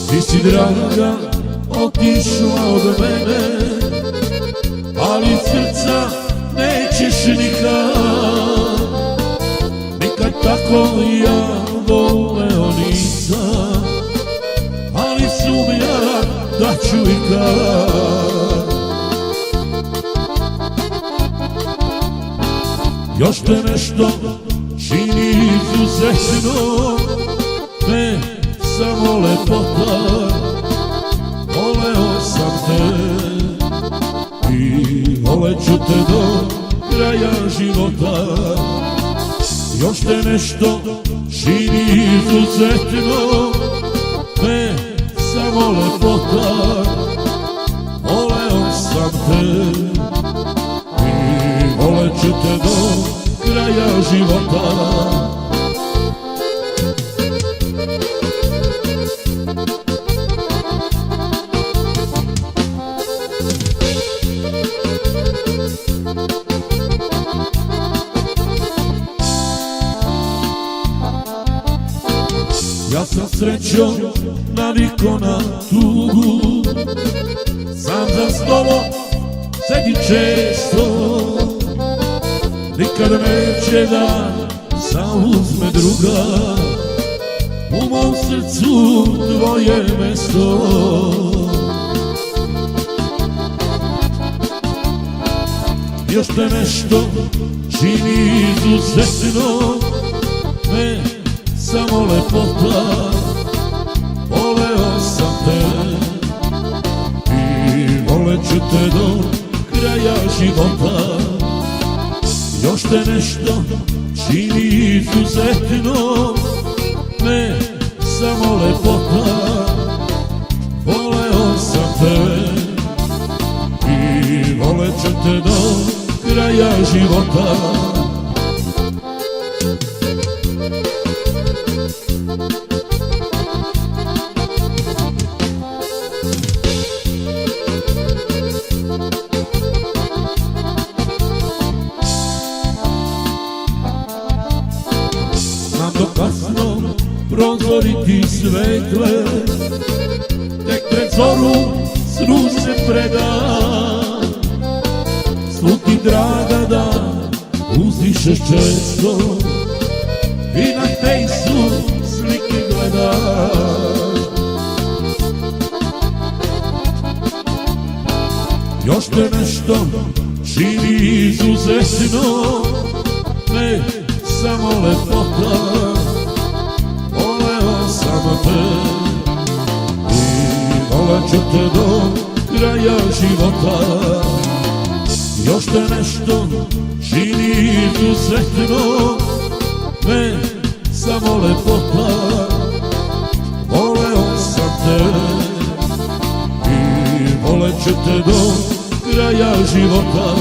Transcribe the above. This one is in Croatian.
Ti si draga otišla od mene, ali srca nećeš nikad. Nikad tako ja voleo nisam, ali sumnjam da ću ikad. Još te nešto čini izuzetno, ne samo lepota. Voleo sam te i voleću te do kraja života. Još te nešto čini izuzetno, ne samo lepota. Voleo sam te i voleću te do kraja života. Ja sam srećom naviko na tugu, sam za stolom sedi često. Nikad neće da zauzme druga u mom srcu tvoje mesto. Još te nešto čini izuzetno, ne samo lepota. Voleo sam te i voleću te do kraja života. Još te nešto čini izuzetno, ne samo lepota. Voleo sam te i voleću te do kraja života. Do kasno prozori ti svetle, tek pred zoru snu se preda. Snu ti draga da uzdišeš često i na fejsu slike gledaš. Još te nešto čini izuzetno, ne samo lepota. Voleo sam te i voleću te do kraja života. Još te nešto čini izuzetno, ne samo lepota. Voleo sam te i voleću te do kraja života.